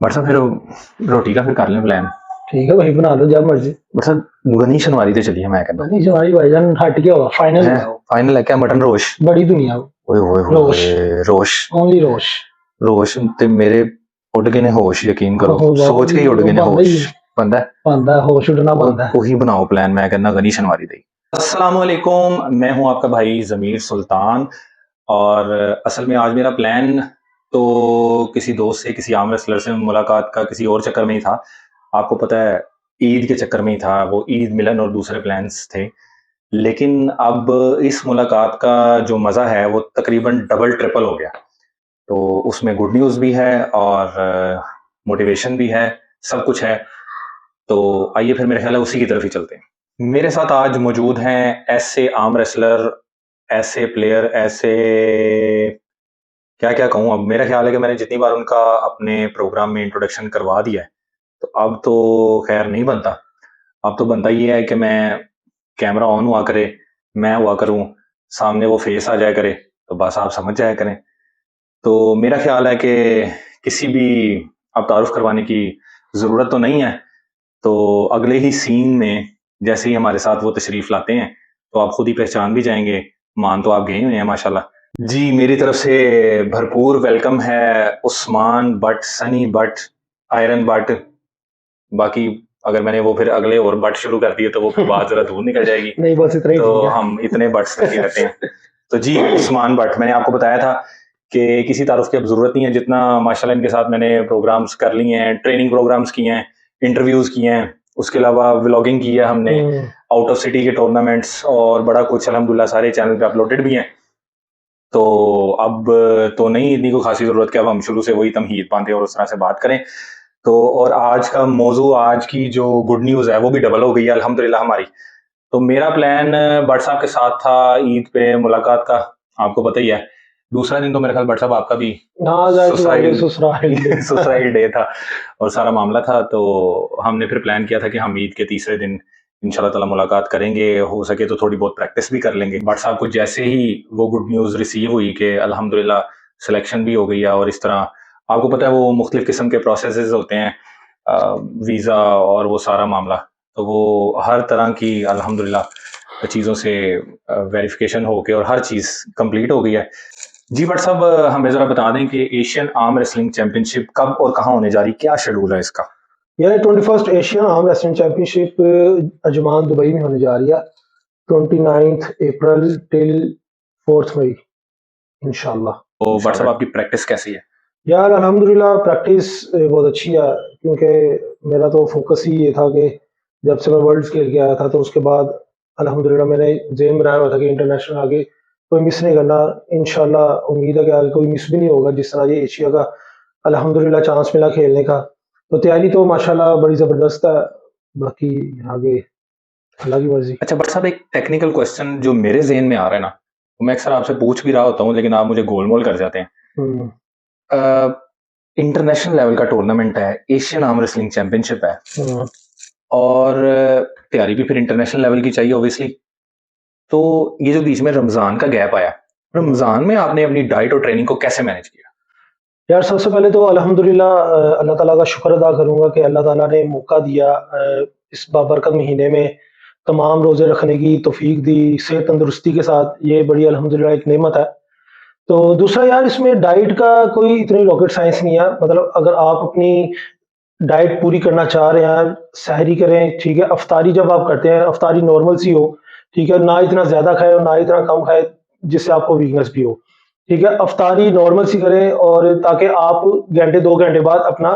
But साहब फिर रोटी का फिर कर लें प्लान। ठीक है भाई, बना लो जब मर्जी। बट साहब गनी शनवारी तो चलिए मैं कहता नहीं हमारी भाईजान हट गया हुआ, फाइनल है बताओ। फाइनल है क्या मटन रोश। बड़ी दुनिया हो। ओए होए होए रोश, होए, रोश ओनली रोश। रोश ते मेरे उड़ गए ने होश यकीन करो हो सोच के ही उड़ गए ने बंदा होश ही बंदा बंदा होश उड़ना बंदा है। वही बनाओ प्लान मैं कहना गनी शनवारी दी। अस्सलाम वालेकुम, मैं हूं आपका भाई ज़मीर सुल्तान। और असल में आज मेरा प्लान तो किसी दोस्त से किसी आम रेसलर से मुलाकात का किसी और चक्कर में ही था। आपको पता है ईद के चक्कर में ही था, वो ईद मिलन और दूसरे प्लान्स थे। लेकिन अब इस मुलाकात का जो मज़ा है वो तकरीबन डबल ट्रिपल हो गया। तो उसमें गुड न्यूज़ भी है और मोटिवेशन भी है, सब कुछ है। तो आइए फिर मेरे ख्याल है उसी की तरफ ही चलते हैं। मेरे साथ आज मौजूद हैं ऐसे आर्म रेसलर, ऐसे प्लेयर, ऐसे क्या क्या कहूँ। अब मेरा ख्याल है कि मैंने जितनी बार उनका अपने प्रोग्राम में इंट्रोडक्शन करवा दिया है, तो अब तो खैर नहीं बनता। अब तो बनता ये है कि मैं कैमरा ऑन हुआ करे, मैं हुआ करूँ, सामने वो फेस आ जाया करे, तो बस आप समझ जाया करें। तो मेरा ख्याल है कि किसी भी अब तारुफ करवाने की ज़रूरत तो नहीं है। तो अगले ही सीन में जैसे ही हमारे साथ वो तशरीफ लाते हैं तो आप खुद ही पहचान भी जाएंगे। मान तो आप गए हुए हैं माशाल्लाह। जी मेरी तरफ से भरपूर वेलकम है Usman but, Sunny but, iron but. बाकी अगर मैंने वो फिर अगले और बट शुरू कर दिए तो वो फिर बात जरा दूर निकल जाएगी। नहीं बस इतना ही तो ठीक है। हम इतने बट्स तक ही रहते हैं। तो जी उस्मान बट, मैंने आपको बताया था कि किसी तारुफ की अब जरूरत नहीं है। जितना माशाल्लाह इनके साथ मैंने प्रोग्राम्स कर लिए हैं, ट्रेनिंग प्रोग्राम्स किए हैं, इंटरव्यूज किए हैं, उसके अलावा व्लॉगिंग की है हमने, आउट ऑफ सिटी के टूर्नामेंट्स और बड़ा कुछ अल्हम्दुलिल्लाह सारे चैनल पे अपलोडेड भी हैं। तो अब तो नहीं इतनी कोई खासी जरूरत कि अब हम शुरू से वही तमहीद बांधे और उस तरह से बात करें। तो और आज का मौजू, आज की जो गुड न्यूज़ है वो भी डबल हो गई है अल्हम्दुलिल्लाह हमारी। तो मेरा प्लान भट्ट साहब के साथ था ईद पे मुलाकात का, आपको पता ही है। दूसरा दिन तो मेरे ख्याल भट्ट साहब आपका भी ना जाए तो आगे सुसाइल ससुराल डे। सुसाइल डे था और सारा मामला था। तो हमने फिर प्लान किया था कि हम ईद के तीसरे दिन इंशाल्लाह ताला मुलाकात करेंगे, हो सके तो थोड़ी बहुत प्रैक्टिस भी कर लेंगे। भट्ट साहब को जैसे ही वो गुड न्यूज़ रिसीव हुई कि अल्हम्दुलिल्लाह सिलेक्शन भी हो गई है, और इस तरह आपको पता है वो मुख्तलिफ किस्म के प्रोसेसेस होते हैं, वीज़ा और वो सारा मामला। तो वो हर तरह की अल्हम्दुलिल्लाह चीज़ों से वेरिफिकेशन होके और हर चीज़ कंप्लीट हो गई है। जी भट्ट साहब, हमें ज़रा बता दें कि एशियन आर्म रेसलिंग चैंपियनशिप कब और कहाँ होने जा रही, क्या शेड्यूल है इसका? यह 21st Asian arm wrestling championship Ajman Dubai में होने जा रही है। 29th अप्रैल टिल 4th मई इंशाल्लाह। तो भट्ट साहब आपकी प्रैक्टिस कैसी है? यार अल्हम्दुलिल्लाह प्रैक्टिस बहुत अच्छी है, क्योंकि मेरा तो फोकस ही ये था कि जब से मैं वर्ल्ड खेल के आया था तो उसके बाद अल्हम्दुलिल्लाह मैंने ज़हन बनाया हुआ था कि इंटरनेशनल आगे कोई मिस नहीं करना। इंशाल्लाह उम्मीद है कि आगे कोई मिस भी नहीं होगा, जिस तरह ये एशिया का अल्हम्दुलिल्लाह चांस मिला खेलने का। तो तैयारी तो माशाल्लाह बड़ी ज़बरदस्त है, बाकी आगे अल्लाह की मर्जी। अच्छा भट्ट साहब, एक टेक्निकल क्वेश्चन जो मेरे जेहन में आ रहा है ना, तो मैं अक्सर आपसे पूछ भी रहा होता हूँ लेकिन आप मुझे गोलमोल कर जाते हम्म, हैं। इंटरनेशनल लेवल का टूर्नामेंट है, एशियन आर्म रेसलिंग चैंपियनशिप है, हम्म। और तैयारी भी फिर इंटरनेशनल लेवल की चाहिए ऑब्वियसली। तो ये जो बीच में रमजान का गैप आया, रमजान में आपने अपनी डाइट और ट्रेनिंग को कैसे मैनेज किया? यार सबसे पहले तो अल्हम्दुलिल्लाह अल्लाह ताला का शुक्र अदा करूँगा कि अल्लाह ताला ने मौका दिया इस बाबरकत महीने में तमाम रोज़े रखने की तौफीक दी, सेहत तंदुरुस्ती के साथ, ये बड़ी अल्हम्दुलिल्लाह एक नेमत है। तो दूसरा यार इसमें डाइट का कोई इतनी रॉकेट साइंस नहीं है, मतलब अगर आप अपनी डाइट पूरी करना चाह रहे हैं, सहरी करें, ठीक है, अफ्तारी जब आप करते हैं, अफ्तारी नॉर्मल सी हो, ठीक है, ना इतना ज़्यादा खाएँ और ना इतना कम खाएँ, जिससे आपको वीकनेस भी हो, ठीक है। अफ्तारी नॉर्मल सी करें और ताकि आप घंटे 2 घंटे बाद अपना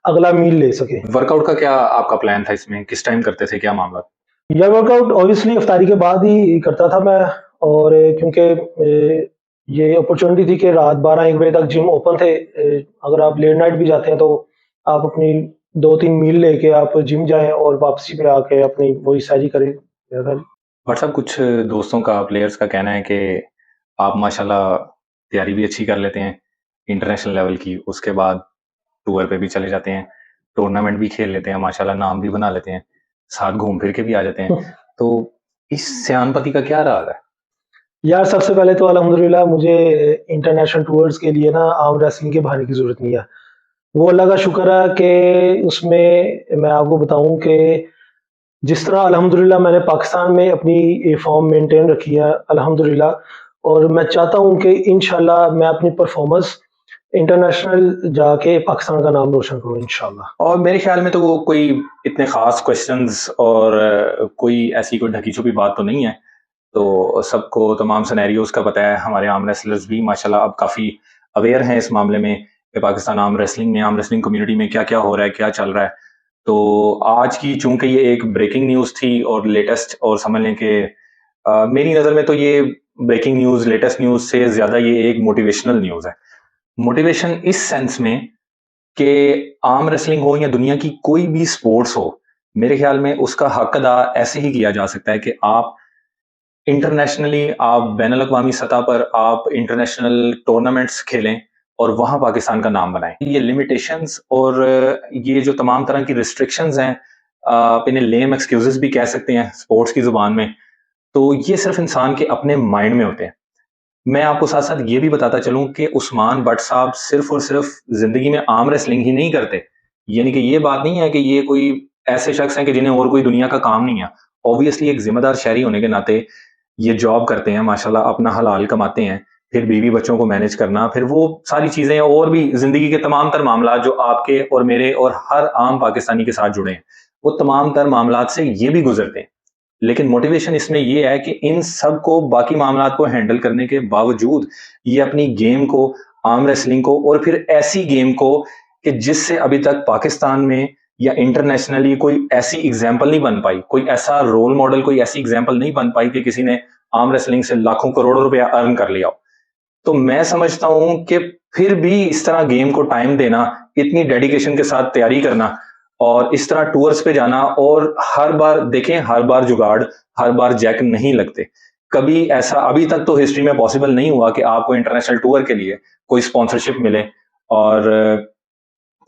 अगला मील ले सकें। वर्कआउट का क्या आपका प्लान था इसमें, किस टाइम करते थे, क्या मामला? यह वर्कआउट ऑब्वियसली अफ्तारी के बाद ही करता था मैं, और क्योंकि ये अपॉर्चुनिटी थी कि रात 12-1 बजे तक जिम ओपन थे। अगर आप लेट नाइट भी जाते हैं तो आप अपनी 2-3 मील लेके आप जिम जाएँ और वापसी पे आके अपनी वही सैरी करें। भट्ट साहब, कुछ दोस्तों का, प्लेयर्स का कहना है कि आप माशाल्लाह तैयारी भी अच्छी कर लेते हैं इंटरनेशनल लेवल की, उसके बाद टूर पे भी चले जाते हैं, टूर्नामेंट भी खेल लेते हैं, माशाल्लाह नाम भी बना लेते हैं, साथ घूम फिर के भी आ जाते हैं। तो इस सयानपति का क्या राज है? यार सबसे पहले तो अल्हम्दुलिल्लाह मुझे इंटरनेशनल टूर्स के लिए ना आर्म रेसलिंग के बहाने की ज़रूरत नहीं है। वो अल्लाह का शुक्र है कि उसमें मैं आपको बताऊं कि जिस तरह अल्हम्दुलिल्लाह मैंने पाकिस्तान में अपनी फॉर्म मेंटेन रखी है अल्हम्दुलिल्लाह, और मैं चाहता हूं कि इंशाल्लाह मैं अपनी परफॉर्मेंस इंटरनेशनल जाके पाकिस्तान का नाम रोशन करूं इंशाल्लाह। और मेरे ख्याल में तो वो कोई इतने खास क्वेश्चंस और कोई ऐसी कोई ढकी छुपी बात तो नहीं है। तो सबको तमाम सिनेरियोज का पता है। हमारे आर्म रेसलर्स भी माशाल्लाह अब काफ़ी अवेयर हैं इस मामले में कि पाकिस्तान आर्म रेसलिंग कम्युनिटी में क्या क्या हो रहा है, क्या चल रहा है। तो आज की चूंकि ये एक ब्रेकिंग न्यूज़ थी और लेटेस्ट, और समझ लें कि मेरी नज़र में तो ये ब्रेकिंग न्यूज़, लेटेस्ट न्यूज़ से ज़्यादा ये एक मोटिवेशनल न्यूज़ है। मोटिवेशन इस सेंस में कि आर्म रेसलिंग हो या दुनिया की कोई भी स्पोर्ट्स हो, मेरे ख्याल में उसका हक अदा ऐसे ही किया जा सकता है कि आप इंटरनेशनली, आप बैनुल अक़वामी सतह पर आप इंटरनेशनल टूर्नामेंट्स खेलें और वहाँ पाकिस्तान का नाम बनाएँ। ये लिमिटेशंस और ये जो तमाम तरह की रिस्ट्रिक्शंस हैं, आप इन्हें लेम एक्सक्यूज़ेज़ भी कह सकते हैं स्पोर्ट्स की ज़ुबान में, तो ये सिर्फ़ इंसान के अपने माइंड में होते हैं। मैं आपको साथ-साथ ये भी बताता चलूँ कि उस्मान भट्ट साहब सिर्फ़ और सिर्फ़ ज़िंदगी में आर्म रेसलिंग ही नहीं करते। यानी कि ये बात नहीं है कि ये कोई ऐसे शख्स हैं कि जिन्हें और कोई दुनिया का काम नहीं है। ऑब्वियसली एक ज़िम्मेदार शहरी होने के नाते ये जॉब करते हैं, माशाल्लाह अपना हलाल कमाते हैं, फिर बीवी-बच्चों को मैनेज करना, फिर वो सारी चीज़ें और भी ज़िंदगी के तमाम तर मामलात जो आपके और मेरे और हर आम पाकिस्तानी के साथ जुड़े हैं, वो तमाम तर मामलात से ये भी गुज़रते हैं। लेकिन मोटिवेशन इसमें ये है कि इन सब को, बाकी मामलात को हैंडल करने के बावजूद ये अपनी गेम को, आर्म रेसलिंग को, और फिर ऐसी गेम को कि जिससे अभी तक पाकिस्तान में या इंटरनेशनली कोई ऐसी एग्जाम्पल नहीं बन पाई, कोई ऐसा रोल मॉडल, कोई ऐसी एग्जाम्पल नहीं बन पाई कि किसी ने आर्म रेसलिंग से लाखों करोड़ों रुपया अर्न कर लिया हो। तो मैं समझता हूं कि फिर भी इस तरह गेम को टाइम देना, इतनी डेडिकेशन के साथ तैयारी करना और इस तरह टूर्स पे जाना, और हर बार देखें, हर बार जुगाड़, हर बार जैक नहीं लगते। कभी ऐसा अभी तक तो हिस्ट्री में पॉसिबल नहीं हुआ कि आपको इंटरनेशनल टूर के लिए कोई स्पॉन्सरशिप मिले और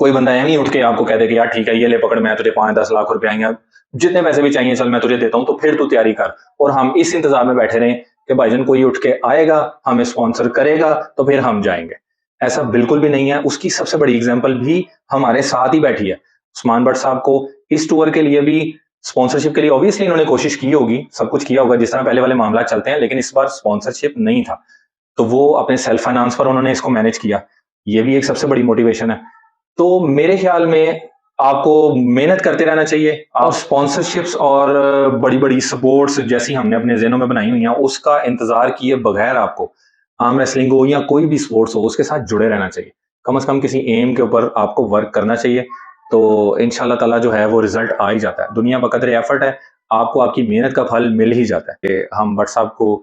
कोई बंदा ऐ नहीं उठ के आपको कह दे कि यार ठीक है, ये ले पकड़, मैं तुझे 5-10 लाख रुपए आएंगे, जितने पैसे भी चाहिए चल मैं तुझे देता हूं, तो फिर तू तैयारी कर। और हम इस इंतजार में बैठे रहें कि भाईजान कोई उठ के आएगा, हमें स्पॉन्सर करेगा, तो फिर हम जाएंगे। ऐसा बिल्कुल भी नहीं है। उसकी सबसे बड़ी एग्जाम्पल भी हमारे साथ ही बैठी है। उस्मान भट्ट साहब को इस टूर के लिए भी, स्पॉन्सरशिप के लिए ऑब्वियसली इन्होंने कोशिश की होगी, सब कुछ किया होगा जिस तरह पहले वाले मामला चलते हैं, लेकिन इस बार स्पॉन्सरशिप नहीं था, तो वो अपने सेल्फ फाइनेंस पर उन्होंने इसको मैनेज किया। ये भी एक सबसे बड़ी मोटिवेशन है। तो मेरे ख्याल में आपको मेहनत करते रहना चाहिए। आप स्पॉन्सरशिप्स और बड़ी-बड़ी सपोर्ट्स जैसी हमने अपने ज़हनों में बनाई हुई हैं, उसका इंतज़ार किए बगैर आपको आर्म रेसलिंग हो या कोई भी स्पोर्ट्स हो, उसके साथ जुड़े रहना चाहिए। कम से कम किसी एम के ऊपर आपको वर्क करना चाहिए, तो इंशाल्लाह ताला जो है वो रिज़ल्ट आ ही जाता है। दुनिया बक़द्र एफर्ट है, आपको आपकी मेहनत का फल मिल ही जाता है। कि हम भट्ट साहब को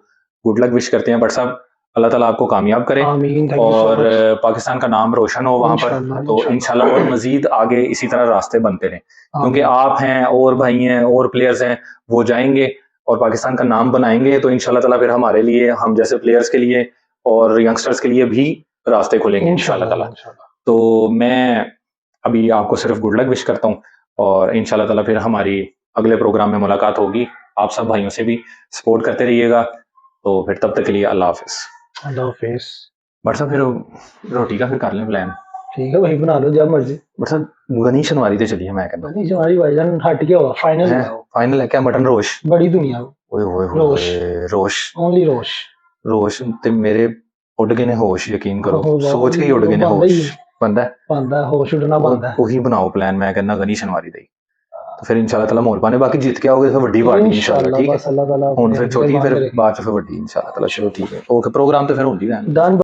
गुड लक विश करते हैं। भट्ट साहब, अल्लाह ताला आपको कामयाब करे आमीन, थैंक यू सो और मच। पाकिस्तान का नाम रोशन हो वहाँ पर। इंशाल्लाह, तो इंशाल्लाह। इंशाल्लाह और मज़ीद आगे इसी तरह रास्ते बनते रहें, क्योंकि आमीन। आप हैं और भाई हैं और प्लेयर्स हैं, वो जाएँगे और पाकिस्तान का नाम बनाएँगे, तो इंशाल्लाह ताला फिर हमारे लिए, हम जैसे प्लेयर्स के लिए और यंगस्टर्स के लिए भी रास्ते खुलेंगे इंशाल्लाह इंशाल्लाह, ताला। इंशाल्लाह। तो मैं अभी आपको सिर्फ गुड लक विश करता हूँ और इंशाल्लाह ताला फिर हमारी अगले प्रोग्राम में मुलाकात होगी। आप सब भाइयों से भी सपोर्ट करते रहिएगा। तो फिर तब तक के लिए अल्लाह हाफ़िज़। अल्लाह हाफ़िज़। भट्ट साहब, फिर रोटी का फिर कर लें प्लान। ठीक है भाई, बना लो जब मर्ज़ी। भट्ट साहब, गनी शनवारी ते चलिए, मैं कहना नहीं हमारी भाईजान हट गया हुआ, फाइनल है, है वो। फाइनल है क्या? मटन रोश? बड़ी दुनिया वो। ओए होए रोश, होए, रोश ओनली रोश। रोश ते मेरे उड़ गए ने होश, यकीन करो, हो सोच के ही उड़ गए ने बनदा ही होश। बंदा है बनदा होश उड़ना बनदा है। ਉਹੀ ਬਣਾਓ प्लान, मैं कहना गनी शनवारी ਦਾ ਹੀ। तो फिर इंशाल्लाह ताला मोर पाने, बाकी जीत के आओगे तो ਵੱਡੀ ਪਾਰਟੀ इंशाल्लाह, इंशाल्लाह ठीक है। बस अल्लाह ताला ਹੁਣ अपने ਫਿਰ हक ਛੋਟੀ, मान ਫਿਰ रखे। ਬਾਅਦ ਚ ਫਿਰ ਵੱਡੀ इंशाल्लाह ताला। चलो ठीक है, ओके, प्रोग्राम तो फिर होंदी रहन। डन।